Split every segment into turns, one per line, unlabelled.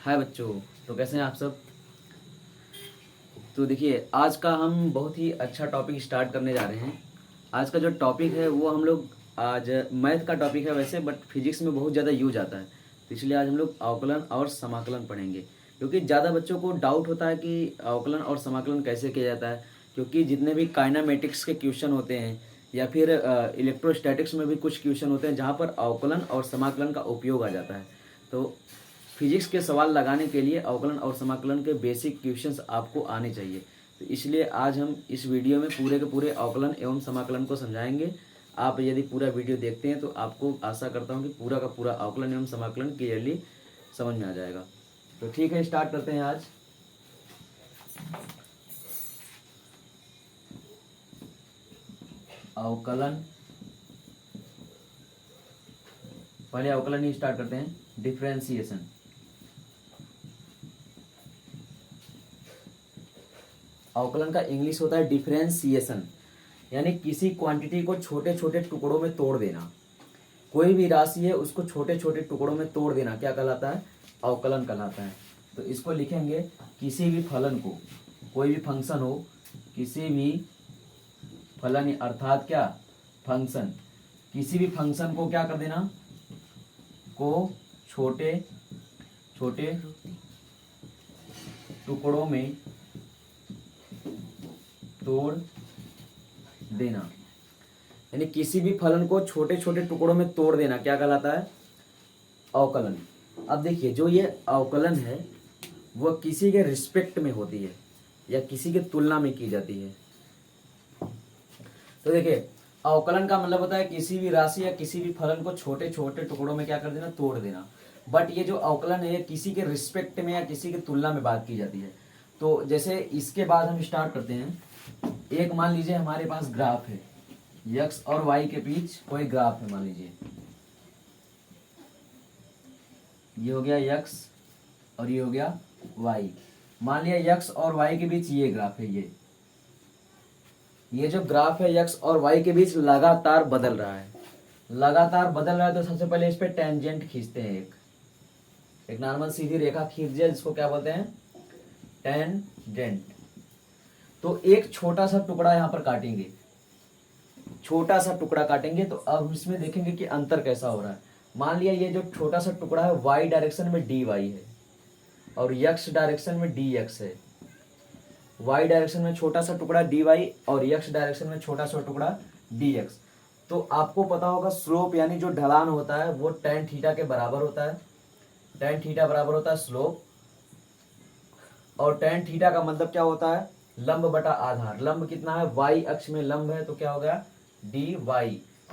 हाय बच्चों। तो कैसे हैं आप सब। तो देखिए आज का हम बहुत ही अच्छा टॉपिक स्टार्ट करने जा रहे हैं। आज का जो टॉपिक है वो हम लोग आज मैथ का टॉपिक है वैसे, बट फिजिक्स में बहुत ज़्यादा यूज आता है, तो इसलिए आज हम लोग अवकलन और समाकलन पढ़ेंगे। क्योंकि ज़्यादा बच्चों को डाउट होता है कि अवकलन और समाकलन कैसे किया जाता है, क्योंकि जितने भी काइनामेटिक्स के क्वेश्चन होते हैं या फिर इलेक्ट्रोस्टैटिक्स में भी कुछ क्वेश्चन होते हैं जहाँ पर अवकलन और समाकलन का उपयोग आ जाता है। तो फिजिक्स के सवाल लगाने के लिए अवकलन और समाकलन के बेसिक क्वेश्चंस आपको आने चाहिए। तो इसलिए आज हम इस वीडियो में पूरे के पूरे अवकलन एवं समाकलन को समझाएंगे। आप यदि पूरा वीडियो देखते हैं तो आपको आशा करता हूं कि पूरा का पूरा अवकलन एवं समाकलन क्लियरली समझ में आ जाएगा। तो ठीक है, स्टार्ट करते हैं आज। अवकलन, पहले अवकलन ही स्टार्ट करते हैं। डिफरेंशिएशन, अवकलन का इंग्लिश होता है डिफरेंशिएशन, यानी किसी क्वांटिटी को छोटे छोटे टुकड़ों में तोड़ देना। कोई भी राशि है उसको छोटे छोटे टुकड़ों में तोड़ देना क्या कहलाता है? अवकलन कहलाता है। तो इसको लिखेंगे किसी भी फलन को, कोई भी फंक्शन हो, किसी भी फलन अर्थात क्या फंक्शन, किसी भी फंक्शन को क्या कर देना, को छोटे छोटे टुकड़ों में तोड़ देना। यानी किसी भी फलन को छोटे छोटे टुकड़ों में तोड़ देना क्या कहलाता है? अवकलन। अब देखिए जो ये अवकलन है वह किसी के रिस्पेक्ट में होती है या किसी के तुलना में की जाती है। तो देखिए अवकलन का मतलब होता है किसी भी राशि या किसी भी फलन को छोटे छोटे टुकड़ों में क्या कर देना, तोड़ देना। बट ये जो अवकलन है ये किसी के रिस्पेक्ट में या किसी के तुलना में बात की जाती है। तो जैसे इसके बाद हम स्टार्ट करते हैं। एक मान लीजिए हमारे पास ग्राफ है, x और y के बीच कोई ग्राफ है, मान लीजिए ये हो गया x और ये हो गया y। मान लिया x और y के बीच ये ग्राफ है, ये जो ग्राफ है x और y के बीच लगातार बदल रहा है, लगातार बदल रहा है। तो सबसे पहले इस पे टेंजेंट खींचते हैं, एक नॉर्मल सीधी रेखा खींच दिया जिसको क्या बोलते हैं, टेंजेंट। तो एक छोटा सा टुकड़ा यहां पर काटेंगे, छोटा सा टुकड़ा काटेंगे। तो अब इसमें देखेंगे कि अंतर कैसा हो रहा है। मान लिया ये जो छोटा सा टुकड़ा है y डायरेक्शन में dy है और x डायरेक्शन में dx है। y डायरेक्शन में छोटा सा टुकड़ा dy और x डायरेक्शन में छोटा सा टुकड़ा dx। तो आपको पता होगा स्लोप यानी जो ढलान होता है वो tan थीटा के बराबर होता है। tan थीटा बराबर होता है स्लोप, और tan थीटा का मतलब क्या होता है, लंब बटा आधार। लंब कितना है, y अक्ष में लंब है तो क्या हो गया dy,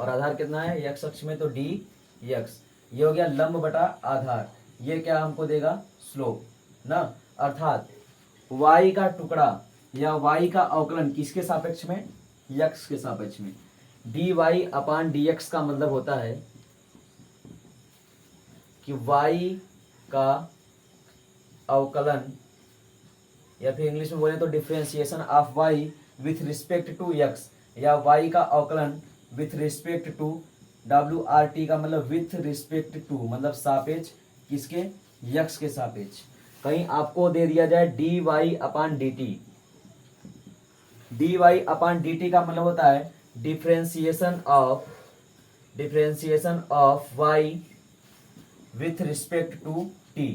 और आधार कितना है x अक्ष में तो dx। ये हो गया लंब बटा आधार, ये क्या हमको देगा, स्लोप ना। अर्थात y का टुकड़ा या y का अवकलन किसके सापेक्ष में, x के सापेक्ष में। dy अपान dx का मतलब होता है कि y का अवकलन, या फिर इंग्लिश में बोले तो differentiation of y with respect to x, या y का अवकलन विथ रिस्पेक्ट टू WRT का मतलब विथ रिस्पेक्ट टू मतलब सापेक्ष किसके, x के सापेक्ष। कहीं आपको दे दिया जाए dy upon dt, dy upon dt का मतलब होता है differentiation of y with respect to t।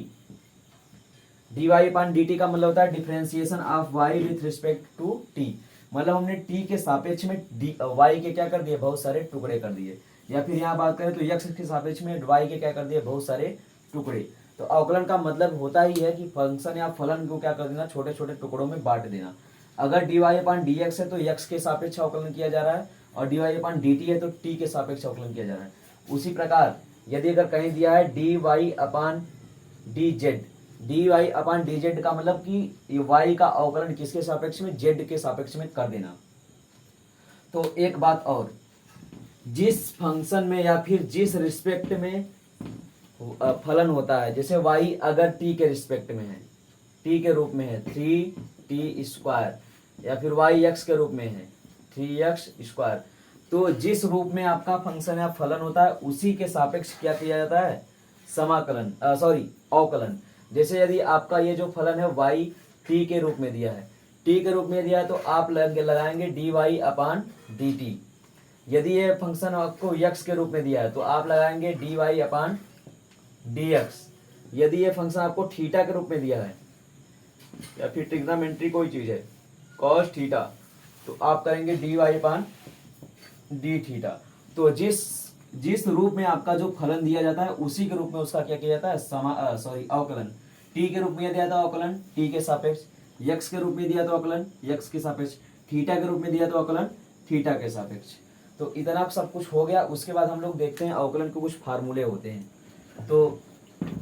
dy upon dt का मतलब होता है differentiation of y with respect to t। मतलब हमने t के सापेक्ष में y के क्या कर दिए, बहुत सारे टुकड़े कर दिए। या फिर यहाँ बात करें तो x के सापेक्ष में y के क्या कर दिए, बहुत सारे टुकड़े। तो अवकलन का मतलब होता ही है कि फंक्शन या फलन को क्या कर देना, छोटे छोटे टुकड़ों में बांट देना। अगर dy अपान dx है तो x के सापेक्ष अवकलन किया जा रहा है, और dy अपान dt है तो t के सापेक्ष अवकलन किया जा रहा है। उसी प्रकार यदि अगर कहीं दिया है dy अपान dz, dy अपान dz का मतलब कि y का अवकलन किसके सापेक्ष में, z के सापेक्ष में कर देना। तो एक बात और, जिस फंक्शन में या फिर जिस रिस्पेक्ट में फलन होता है, जैसे y अगर t के रिस्पेक्ट में है, t के रूप में है 3t², या फिर y x के रूप में है 3x², तो जिस रूप में आपका फंक्शन या फलन होता है उसी के सापेक्ष क्या किया जाता है, समाकलन, अवकलन। जैसे यदि आपका ये जो फलन है y t के रूप में दिया है, t के रूप में दिया है तो आप लगाएंगे dy अपान dt। यदि ये फंक्शन आपको x के रूप में दिया है तो आप लगाएंगे dy अपान dx। यदि ये फंक्शन आपको थीटा के रूप में दिया है या फिर ट्रिग्नोमेट्री कोई चीज है कॉस थीटा तो आप करेंगे dy अपान डी थीटा। तो जिस रूप में आपका जो फलन दिया जाता है उसी के रूप में उसका क्या किया जाता है अवकलन। t के रूप में दिया था अवकलन t के सापेक्ष, x के रूप में दिया तो अवकलन x के सापेक्ष, थीटा के रूप में दिया तो अवकलन थीटा के सापेक्ष। तो इतना सब कुछ हो गया। उसके बाद हम लोग देखते हैं अवकलन के कुछ फार्मूले होते हैं। तो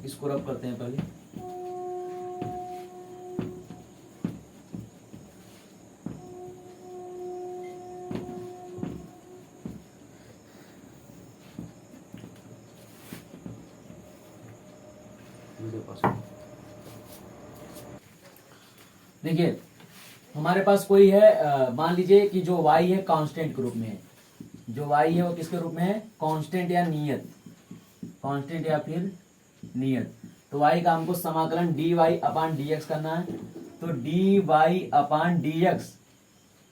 इसको रब करते हैं पहले। देखिए हमारे पास कोई है, मान लीजिए कि जो y है कांस्टेंट के रूप में है, जो y है वो किसके रूप में है, कांस्टेंट या नियत, कांस्टेंट या फिर नियत। तो y का हमको समाकलन dy अपान dx करना है। तो dy अपान dx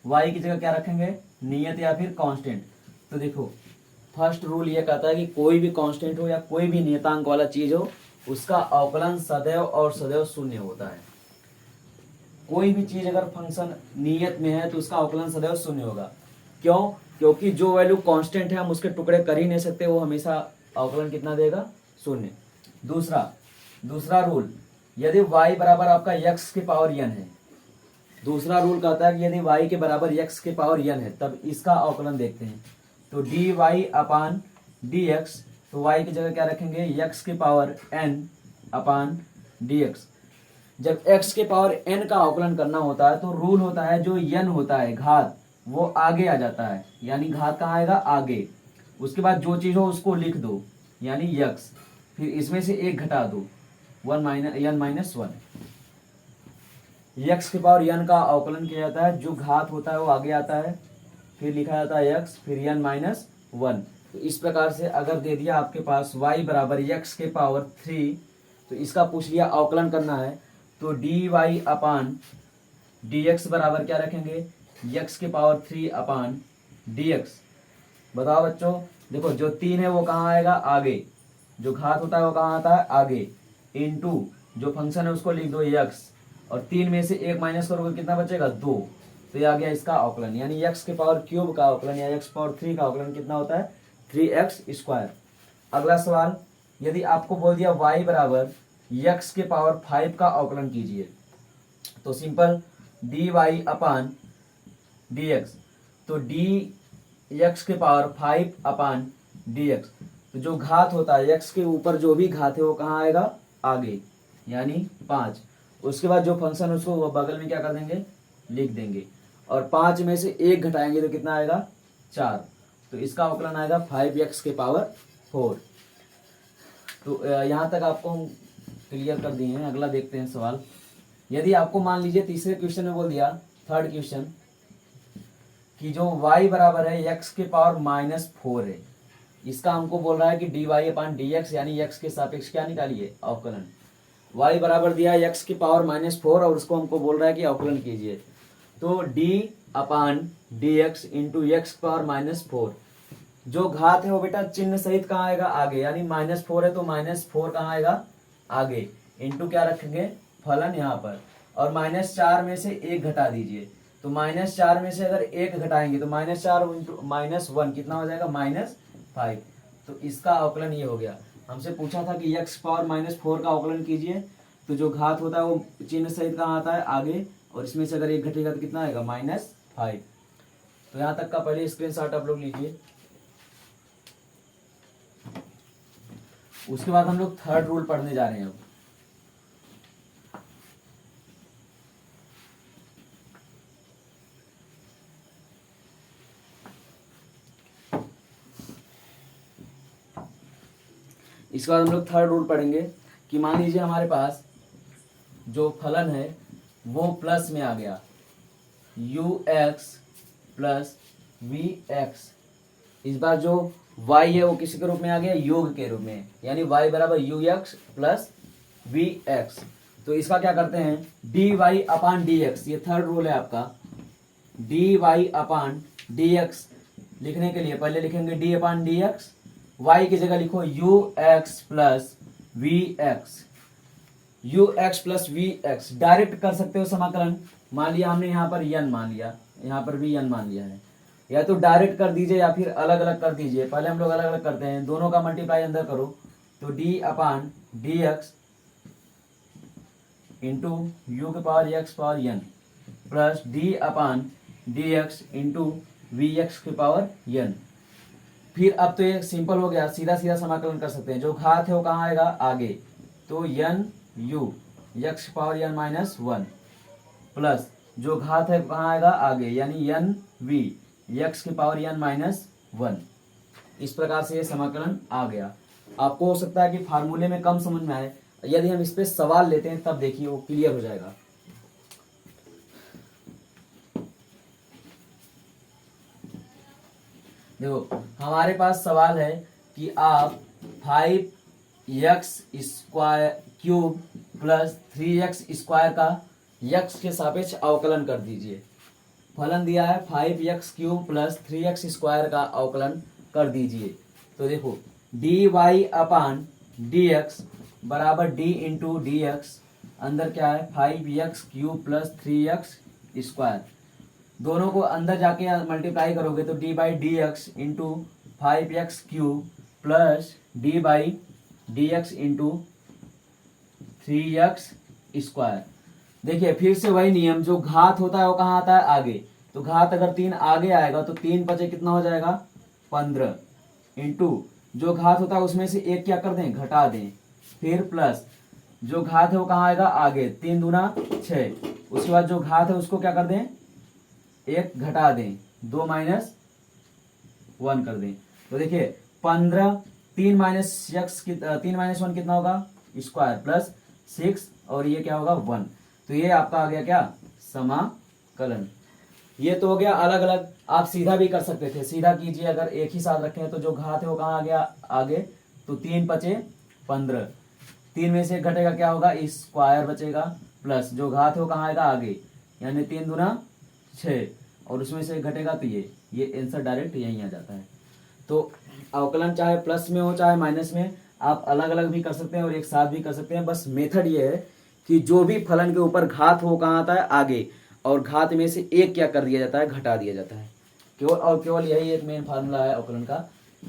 y की जगह क्या रखेंगे, नियत या फिर कांस्टेंट। तो देखो फर्स्ट रूल ये कहता है कि कोई भी कांस्टेंट हो या कोई भी नियतांक वाला चीज हो उसका अवकलन सदैव और सदैव शून्य होता है। कोई भी चीज अगर फंक्शन नियत में है तो उसका अवकलन सदैव शून्य होगा। क्यों? क्योंकि जो वैल्यू कांस्टेंट है हम उसके टुकड़े कर ही नहीं सकते, वो हमेशा अवकलन कितना देगा, शून्य। दूसरा रूल, यदि y बराबर आपका x के पावर n है, दूसरा रूल कहता है कि यदि y के बराबर x के पावर n है तब इसका अवकलन देखते हैं। तो dy अपान dx, तो y की जगह क्या रखेंगे, x के पावर n अपान dx। जब x के पावर n का अवकलन करना होता है तो रूल होता है जो n होता है घात वो आगे आ जाता है, यानी घात कहाँ आएगा, आगे। उसके बाद जो चीज हो उसको लिख दो यानी x, फिर इसमें से एक घटा दो, n माइनस 1। x के पावर n का अवकलन किया जाता है, जो घात होता है वो आगे आता है, फिर लिखा जाता है x, फिर n माइनस 1। तो इस प्रकार से अगर दे दिया आपके पास y बराबर x के पावर 3, तो इसका पूछ लिया अवकलन करना है, तो dy अपान dx बराबर क्या रखेंगे, x के पावर 3 अपान dx। बताओ बच्चों, देखो जो 3 है वो कहाँ आएगा, आगे, जो घात होता है वो कहाँ आता है, आगे, इनटू जो फंक्शन है उसको लिख दो x, और 3 में से 1 माइनस करोगे कितना बचेगा, 2। तो ये आ गया इसका अवकलन, यानी x के पावर क्यूब का अवकलन या x पावर 3 का अवकलन कितना होता है, 3x स्क्वायर। अगला सवाल, यदि आपको बोल दिया y बराबर x के पावर 5 का अवकलन कीजिए, तो सिंपल dy अपान dx, तो dx के पावर 5 अपान dx। तो जो घात होता है x के ऊपर जो भी घात है वो कहाँ आएगा, आगे, यानी 5। उसके बाद जो फंक्शन है उसको वो बगल में क्या कर देंगे, लिख देंगे, और 5 में से 1 घटाएंगे तो कितना आएगा, 4। तो इसका अवकलन आएगा 5x के पावर 4। तो यहाँ तक आपको हम क्लियर कर दिए हैं। अगला देखते हैं सवाल। यदि आपको मान लीजिए तीसरे क्वेश्चन में बोल दिया, थर्ड क्वेश्चन, कि जो y बराबर है x के पावर -4 है, इसका हमको बोल रहा है कि dy अपान dx यानी x के सापेक्ष क्या निकालिए, अवकलन। y बराबर दिया है x के पावर -4 और उसको हमको बोल रहा है कि अवकलन कीजिए। तो d अपान dx इंटू x पावर -4, जो घात है वो बेटा चिन्ह सहित कहाँ आएगा, आगे, यानी -4 है तो -4 कहाँ आएगा, आगे, इंटू क्या रखेंगे, फलन यहाँ पर, और -4 में से 1 घटा दीजिए। तो -4 में से अगर 1 घटाएंगे तो -4 इंटू -1 कितना हो जाएगा, -5। तो इसका अवकलन ये हो गया। हमसे पूछा था कि x पावर -4 का अवकलन कीजिए, तो जो घात होता है वो चिन्ह सहित कहाँ आता है, आगे, और इसमें से अगर 1 घटेगा तो कितना आएगा, -5। तो यहाँ तक का पहले स्क्रीनशॉट आप लोग लीजिए। उसके बाद हम लोग थर्ड रूल पढ़ने जा रहे हैं। अब इसके बाद हम लोग थर्ड रूल पढ़ेंगे कि मान लीजिए हमारे पास जो फलन है वो प्लस में आ गया, ux प्लस vx। इस बार जो y है वो किसी के रूप में आ गया, योग के रूप में, यानी y बराबर ux प्लस वी एक्स। तो इसका क्या करते हैं, D Y upon D X, ये थर्ड रूल है आपका। D Y upon D X लिखने के लिए पहले लिखेंगे D upon D X, Y की जगह लिखो U X plus V X, U X plus V X. Direct कर सकते हो समाकलन, मान लिया हमने यहाँ पर यन मान लिया, यहाँ पर भी यन मान लिया है, या तो डायरेक्ट कर दीजिए या फिर अलग अलग कर दीजिए। पहले हम लोग अलग अलग करते हैं, दोनों का मल्टीप्लाई अंदर करो, तो d upon D x into u के power x power n plus d upon D x into v x के पावर एन। फिर अब तो ये सिंपल हो गया, सीधा सीधा समाकलन कर सकते हैं। जो घात है वो कहाँ आएगा, आगे, तो N U X power N minus one plus जो घात है कहाँ आएगा, आगे, यानी एन वी एक्स की पावर एन माइनस वन। इस प्रकार से ये समाकलन आ गया। आपको हो सकता है कि फार्मूले में कम समझ में आए, यदि हम इस पे सवाल लेते हैं तब देखिए वो क्लियर हो जाएगा। देखो हमारे पास सवाल है कि आप 5x square cube plus 3x square का x के सापेक्ष अवकलन कर दीजिए। फलन दिया है 5x cube plus 3x square का अवकलन कर दीजिए। तो देखो D Y upon D x बराबर डी इंटू डी एक्स, अंदर क्या है 5x cube plus 3x square, दोनों को अंदर जाके मल्टीप्लाई करोगे तो D by D x into 5x cube plus D by D x into 3x square. देखिए फिर से वही नियम, जो घात होता है वो कहाँ आता है, आगे, तो घात अगर 3 आगे आएगा तो 3 पचे कितना हो जाएगा 15, इंटू जो घात होता है उसमें से एक क्या कर दें, घटा दें, फिर प्लस जो घात है वो कहाँ आएगा, आगे, 3 दूना 6, उसके बाद जो घात है उसको क्या कर दें, एक घटा दें, 2 माइनस 1 कर दें। तो देखिए 15, 3 माइनस 1 कितना होगा, स्क्वायर प्लस 6, और ये क्या होगा 1। तो ये आपका आ गया क्या, समाकलन। ये तो हो गया अलग अलग, आप सीधा भी कर सकते थे, सीधा कीजिए, अगर एक ही साथ रखें तो जो घात है वो कहाँ आ गया, आगे, तो 3 पचे 15, 3 में से घटेगा क्या होगा, स्क्वायर बचेगा, प्लस जो घात है वो कहाँ आएगा, आगे, यानी 3 दूना 6, और उसमें से घटेगा तो ये आंसर डायरेक्ट यहीं आ जाता है। तो अवकलन चाहे प्लस में हो चाहे माइनस में, आप अलग अलग भी कर सकते हैं और एक साथ भी कर सकते हैं। बस मेथड ये है कि जो भी फलन के ऊपर घात हो कहाँ आता है, आगे, और घात में से एक क्या कर दिया जाता है, घटा दिया जाता है। केवल और केवल यही एक मेन फार्मूला है अवकलन का,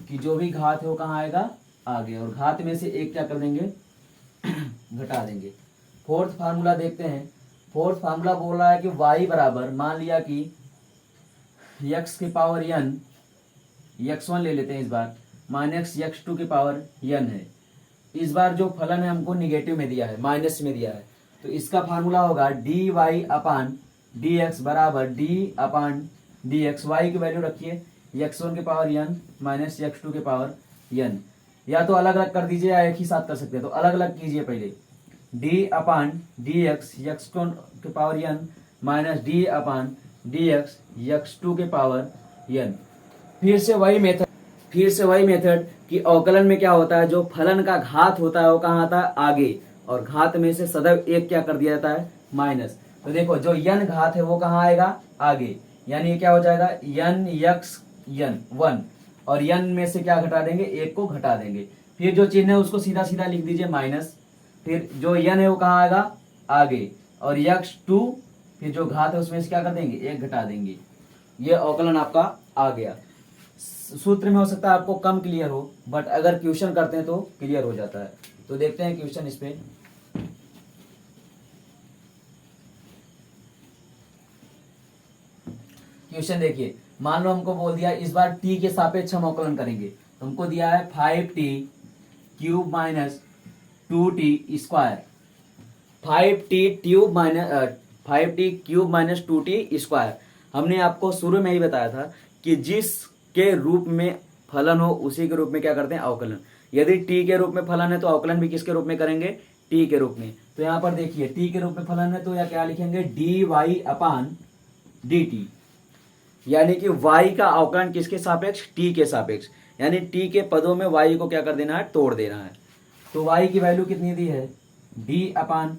कि जो भी घात है वो कहाँ आएगा, आगे, और घात में से एक क्या कर देंगे, घटा देंगे। फोर्थ फार्मूला देखते हैं। फोर्थ फार्मूला बोल रहा है कि y बराबर, मान लिया कि x की पावर n, x1 ले लेते हैं इस बार, माइनस x2 की पावर n है। इस बार जो फलन है हमको निगेटिव में दिया है, माइनस में दिया है, तो इसका फार्मूला होगा D Y upon D x बराबर D upon D X. Y की वैल्यू रखिए x1 के पावर n माइनस x2 के पावर n, या तो अलग अलग कर दीजिए या एक ही साथ कर सकते हैं, तो अलग अलग कीजिए। पहले D upon D x x1 के power n minus D upon D x x2 के पावर n। फिर से वही मेथड कि अवकलन में क्या होता है, जो फलन का घात होता है वो कहाँ आता है, आगे, और घात में से सदैव एक क्या कर दिया जाता है, माइनस। तो देखो जो n घात है वो कहाँ आएगा, आगे, यानी ये क्या हो जाएगा, n x n 1, और n में से क्या घटा देंगे, एक को घटा देंगे। फिर जो चिन्ह है उसको सीधा सीधा लिख दीजिए माइनस, फिर जो n है वो कहाँ आएगा, आगे, और x2, फिर जो घात है उसमें से क्या कर देंगे, एक घटा देंगे। ये अवकलन आपका आ गया। सूत्र में हो सकता है आपको कम क्लियर हो, बट अगर क्वेश्चन करते हैं तो क्लियर हो जाता है। तो देखते हैं क्वेश्चन इस पे। क्वेश्चन देखिए, मान लो हमको बोल दिया इस बार t के सापेक्ष हम अवकलन करेंगे, तो हमको दिया है 5t cube minus 2t square, 5t cube minus 2t square. हमने आपको शुरू में ही बताया था कि जिसके रूप में फलन हो उसी के रूप में क्या करते हैं, अवकलन। यदि t के रूप में फलन है तो अवकलन भी किसके रूप में करेंगे, t के रूप में। तो यहाँ पर देखिए t के रूप में फलन है तो या क्या लिखेंगे, D Y upon D T, यानी कि y का अवकलन किसके सापेक्ष, t के सापेक्ष, यानी t के पदों में y को क्या कर देना है, तोड़ देना है। तो y की वैल्यू कितनी दी है, D upon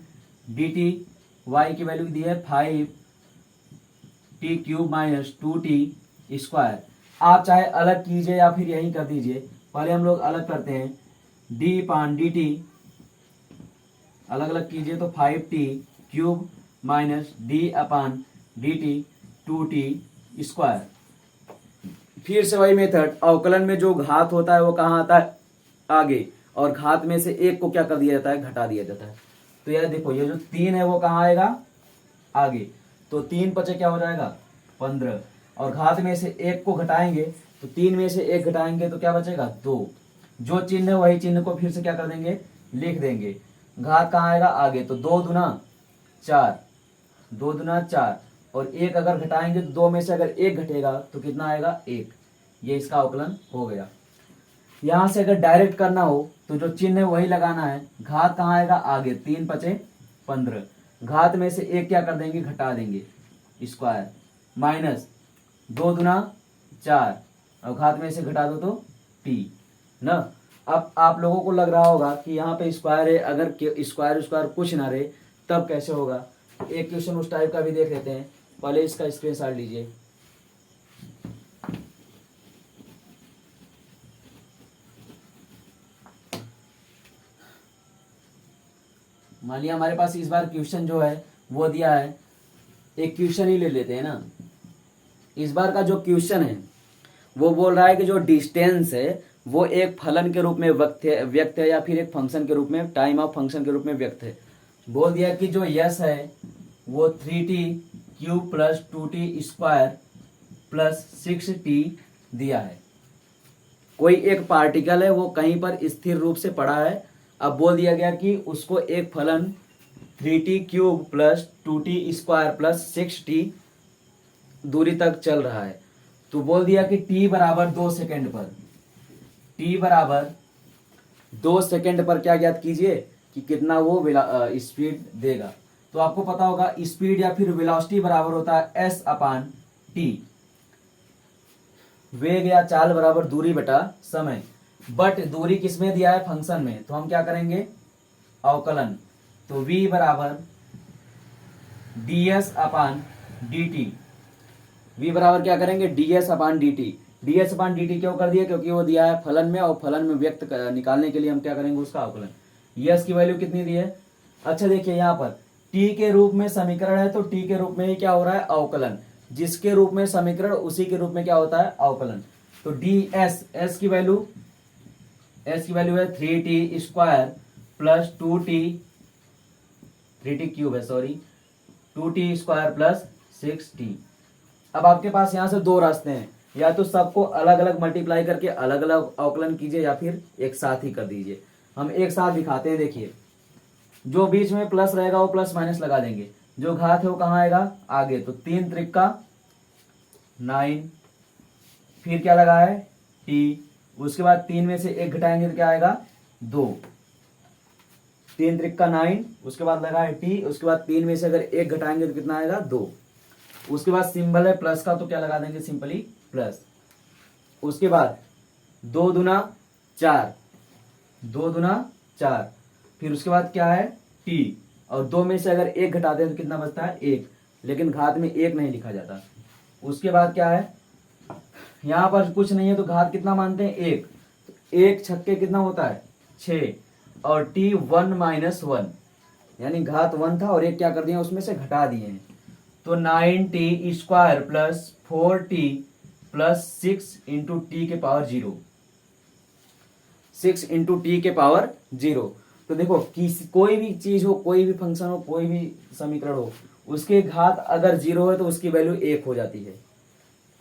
D T, Y की वैल्यू दी है 5t³ माइनस 2t²। आप चाहे अलग कीजिए या फिर यही कर दीजिए, पहले हम लोग अलग करते हैं। डी अपान डी टी अलग अलग कीजिए तो 5t³ minus D upon D T 2t²। फिर से वही मेथड, अवकलन में जो घात होता है वो कहाँ आता है, आगे, और घात में से एक को क्या कर दिया जाता है, घटा दिया जाता है। तो यह देखो, ये जो 3 है वो कहाँ आएगा, आगे, तो 3 पचे क्या हो जाएगा 15, और घात में से एक को घटाएंगे तो 3 में से एक घटाएंगे तो क्या बचेगा 2। जो चिन्ह है वही चिन्ह को फिर से क्या कर देंगे, लिख देंगे। घात कहाँ आएगा, आगे, तो 2 दूना 4, 2 दूना 4, और एक अगर घटाएंगे तो 2 में से अगर एक घटेगा तो कितना आएगा 1। ये इसका अवकलन हो गया। यहाँ से अगर डायरेक्ट करना हो तो जो चिन्ह है वही लगाना है। घात कहाँ आएगा, आगे, 3 पचे 15, घात में से एक क्या कर देंगे, घटा देंगे, स्क्वायर, माइनस 2 दूना 4, और घात में से घटा दो तो t ना। अब आप लोगों को लग रहा होगा कि यहाँ पे स्क्वायर है, अगर स्क्वायर स्क्वायर कुछ ना रहे तब कैसे होगा। एक क्वेश्चन उस टाइप का भी देख लेते हैं, पहले इसका स्क्रीनशॉट लीजिए। मान लिया हमारे पास इस बार क्वेश्चन जो है वो दिया है, एक क्वेश्चन ही ले लेते हैं ना। इस बार का जो क्वेश्चन है वो बोल रहा है कि जो डिस्टेंस है वो एक फलन के रूप में व्यक्त है या फिर एक फंक्शन के रूप में, टाइम ऑफ फंक्शन के रूप में व्यक्त है। बोल दिया कि जो यस है वो 3t³ plus 2t² plus 6t दिया है। कोई एक पार्टिकल है वो कहीं पर स्थिर रूप से पड़ा है। अब बोल दिया गया कि उसको एक फलन 3t³ plus 2t² plus 6t दूरी तक चल रहा है। तो बोल दिया कि t बराबर 2 सेकेंड पर, t बराबर 2 सेकेंड पर क्या ज्ञात कीजिए कि कितना वो स्पीड देगा। तो आपको पता होगा स्पीड या फिर वेलोसिटी बराबर होता है s अपान t, वेग या चाल बराबर दूरी बटा समय। बट दूरी किसमें दिया है, फंक्शन में, तो हम क्या करेंगे, अवकलन। तो v बराबर ds अपान dt, v बराबर क्या करेंगे, ds अपान dt। ds अपान dt क्यों कर दिया, क्योंकि वो दिया है फलन में, और फलन में व्यक्त निकालने के लिए हम क्या करेंगे, उसका अवकलन। यस की वैल्यू कितनी दी है, अच्छा देखिए यहाँ पर t के रूप में समीकरण है तो t के रूप में ही क्या हो रहा है, अवकलन। जिसके रूप में समीकरण उसी के रूप में क्या होता है, अवकलन। तो ds, s की वैल्यू है 3t² प्लस 3t³ है, सॉरी, 2t² प्लस 6t। अब आपके पास यहां से दो रास्ते हैं, या तो सबको अलग अलग मल्टीप्लाई करके अलग अलग अवकलन कीजिए या फिर एक साथ ही कर दीजिए। हम एक साथ दिखाते हैं, देखिए जो बीच में प्लस रहेगा वो प्लस माइनस लगा देंगे, जो घात है वो कहाँ आएगा, आगे, तो 3 त्रिक 9, फिर क्या लगा है t, उसके बाद 3 में से एक घटाएंगे तो क्या आएगा 2, 3 त्रिक 9, उसके बाद लगा है t, उसके बाद 3 में से अगर एक घटाएंगे तो कितना आएगा 2, उसके बाद सिंबल है प्लस का तो क्या लगा देंगे, सिंपली प्लस। उसके बाद 2 दूना 4, 2 दूना 4, फिर उसके बाद क्या है t, और 2 में से अगर एक घटाते हैं तो कितना बचता है 1, लेकिन घात में 1 नहीं लिखा जाता। उसके बाद क्या है, यहाँ पर कुछ नहीं है तो घात कितना मानते हैं 1, तो 1 छक्के कितना होता है 6, और t 1 माइनस 1, यानी घात 1 था और एक क्या कर दिया उसमें से घटा दिए हैं, तो 9t² plus 4t plus 6 into T के पावर 0, 6 इंटू टी के पावर 0। तो देखो कोई भी चीज हो, कोई भी फंक्शन हो, कोई भी समीकरण हो, उसके घात अगर 0 है तो उसकी वैल्यू 1 हो जाती है।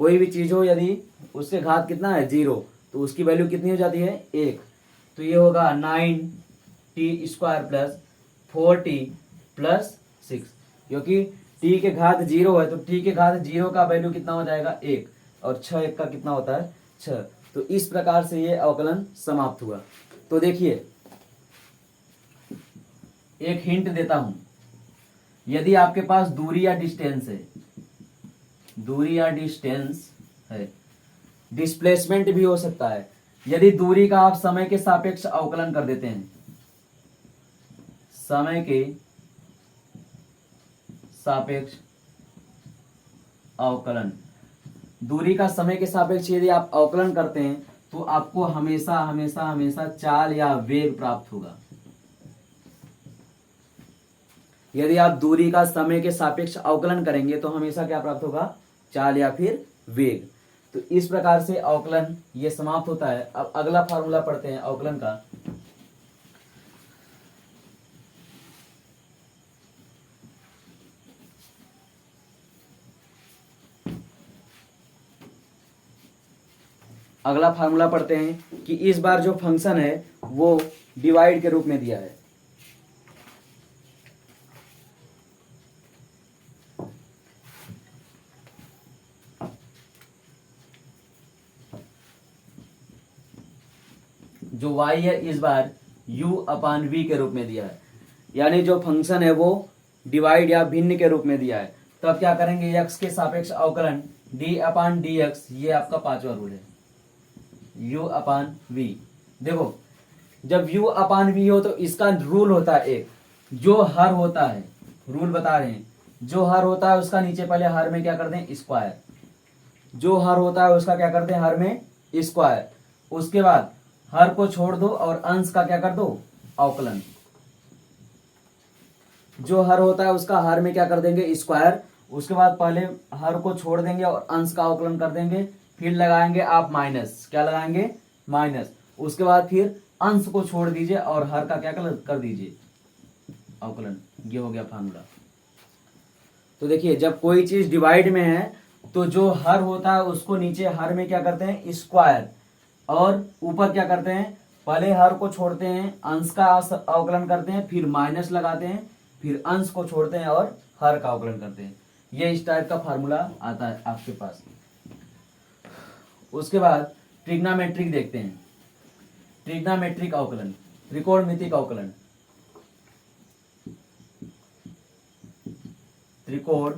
कोई भी चीज हो यदि उससे घात कितना है 0, तो उसकी वैल्यू कितनी हो जाती है 1। तो ये होगा 9t² प्लस 4t प्लस 6, क्योंकि t के घात 0 है तो t के घात 0 का वैल्यू कितना हो जाएगा 1, और 6 1 का कितना होता है 6। तो इस प्रकार से ये अवकलन समाप्त हुआ। तो देखिए एक हिंट देता हूं, यदि आपके पास दूरी या डिस्टेंस है, दूरी या डिस्टेंस है, डिस्प्लेसमेंट भी हो सकता है। यदि दूरी का आप समय के सापेक्ष अवकलन कर देते हैं, समय के सापेक्ष अवकलन, दूरी का समय के सापेक्ष यदि आप अवकलन करते हैं तो आपको हमेशा हमेशा हमेशा चाल या वेग प्राप्त होगा। यदि आप दूरी का समय के सापेक्ष अवकलन करेंगे तो हमेशा क्या प्राप्त होगा, चाल या फिर वेग। तो इस प्रकार से अवकलन ये समाप्त होता है। अब अगला फार्मूला पढ़ते हैं अवकलन का। अगला फार्मूला पढ़ते हैं कि इस बार जो फंक्शन है वो डिवाइड के रूप में दिया है। जो y है इस बार u/v के रूप में दिया है, यानी जो फंक्शन है वो डिवाइड या भिन्न के रूप में दिया है। तो अब क्या करेंगे, x के सापेक्ष अवकलन d/dx, ये आपका पांचवा रूल है, u/v। देखो जब u/v हो तो इसका रूल होता है एक, जो हर होता है, रूल बता रहे हैं, जो हर होता है उसका नीचे पहले हर में क्या करते हैं, स्क्वायर। जो हर होता है उसका क्या करते हैं, हर में स्क्वायर। उसके बाद हर को छोड़ दो और अंश का क्या कर दो, अवकलन। जो हर होता है उसका हर में क्या कर देंगे, स्क्वायर। उसके बाद पहले हर को छोड़ देंगे और अंश का अवकलन कर देंगे, फिर लगाएंगे आप माइनस, क्या लगाएंगे, माइनस। उसके बाद फिर अंश को छोड़ दीजिए और हर का क्या कर दीजिए, अवकलन। ये हो गया फार्मूला। तो देखिए जब कोई चीज डिवाइड में है तो जो हर होता है उसको नीचे हर में क्या करते हैं, स्क्वायर, और ऊपर क्या करते हैं, पहले हर को छोड़ते हैं, अंश का अवकलन करते हैं, फिर माइनस लगाते हैं, फिर अंश को छोड़ते हैं और हर का अवकलन करते हैं। ये इस टाइप का फार्मूला आता है आपके पास। उसके बाद ट्रिग्नोमेट्रिक देखते हैं, ट्रिग्नोमेट्रिक अवकलन, त्रिकोणमितिक अवकलन, त्रिकोण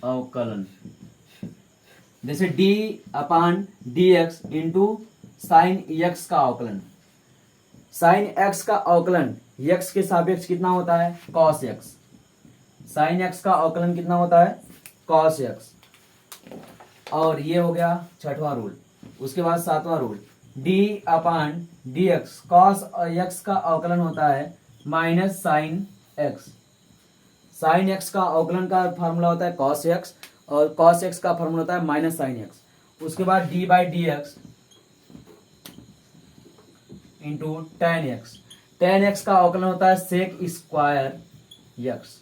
अवकलन। जैसे d/dx इंटू साइन x का अवकलन। साइन x का अवकलन x के सापेक्ष कितना होता है, cos x। साइन x का अवकलन कितना होता है, cos x। और ये हो गया छठवां रूल। उसके बाद सातवां रूल, d/dx cos x का अवकलन होता है minus sine x। Sine x का अवकलन का फार्मूला होता है cos x, और cos x का फार्मूला होता है माइनस साइन x। उसके बाद d/dx into tan x। tan x का अवकलन होता है sec square x।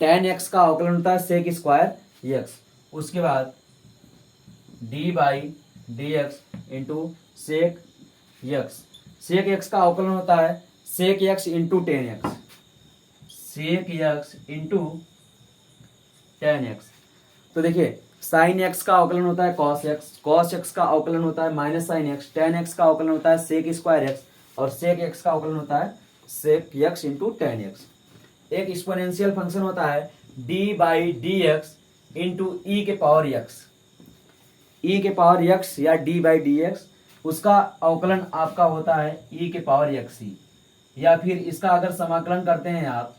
tan x का अवकलन होता है sec स्क्वायर x। उसके बाद d/dx into sec x। sec x का अवकलन होता है sec x into tan x। sec x into tan x। तो देखिए साइन x का अवकलन होता है cos x, cos x का अवकलन होता है minus sine x, tan x का अवकलन होता है sec स्क्वायर x, और sec x का अवकलन होता है sec x into tan x। एक एक्सपोनेंशियल फंक्शन होता है d/dx इंटू e के पावर x। e के पावर x या d/dx, उसका अवकलन आपका होता है e के पावर x ही, या फिर इसका अगर समाकलन करते हैं आप,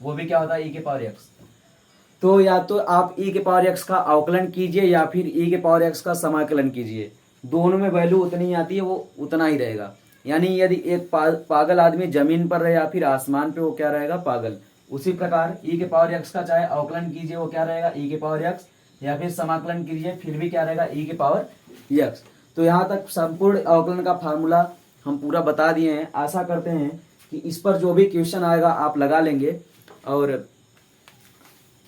वो भी क्या होता है, e के पावर x। तो या तो आप e के पावर x का अवकलन कीजिए या फिर e के पावर x का समाकलन कीजिए, दोनों में वैल्यू उतनी ही आती है, वो उतना ही रहेगा। यानी यदि एक पागल आदमी जमीन पर रहे या फिर आसमान पे, वो क्या रहेगा, पागल। उसी प्रकार e के पावर x का चाहे अवकलन कीजिए वो क्या रहेगा, e के पावर x, या फिर समाकलन कीजिए फिर भी क्या रहेगा, e के पावर x। तो यहाँ तक संपूर्ण अवकलन का फार्मूला हम पूरा बता दिए हैं। आशा करते हैं कि इस पर जो भी क्वेश्चन आएगा आप लगा लेंगे। और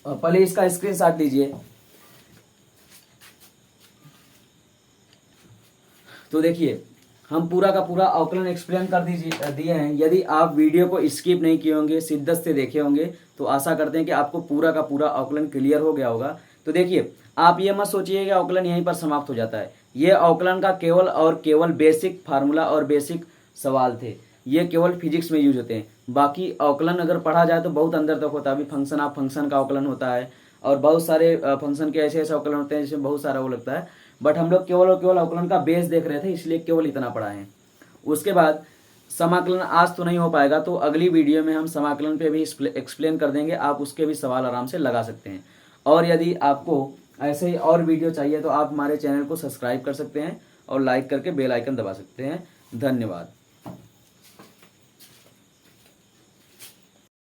पहले इसका स्क्रीनशॉट लीजिए। तो देखिए हम पूरा का पूरा अवकलन एक्सप्लेन कर दिए हैं। यदि आप वीडियो को स्किप नहीं किए होंगे, शिद्दत से देखे होंगे, तो आशा करते हैं कि आपको पूरा का पूरा अवकलन क्लियर हो गया होगा। तो देखिए आप ये मत सोचिए कि अवकलन यहीं पर समाप्त हो जाता है। ये अवकलन का केवल और केवल बेसिक फार्मूला और बेसिक सवाल थे, ये केवल फिजिक्स में यूज होते हैं। बाकी अवकलन अगर पढ़ा जाए तो बहुत अंदर तक होता है। अभी फंक्शन ऑफ फंक्शन का अवकलन होता है, और बहुत सारे फंक्शन के ऐसे ऐसे अवकलन होते हैं जिसमें बहुत सारा वो लगता है, बट हम लोग केवल और केवल अवकलन का बेस देख रहे थे, इसलिए केवल इतना पढ़ाए हैं। उसके बाद समाकलन आज तो नहीं हो पाएगा, तो अगली वीडियो में हम समाकलन पे भी एक्सप्लेन कर देंगे, आप उसके भी सवाल आराम से लगा सकते हैं। और यदि आपको ऐसे ही और वीडियो चाहिए तो आप हमारे चैनल को सब्सक्राइब कर सकते हैं और लाइक करके बेल आइकन दबा सकते हैं। धन्यवाद।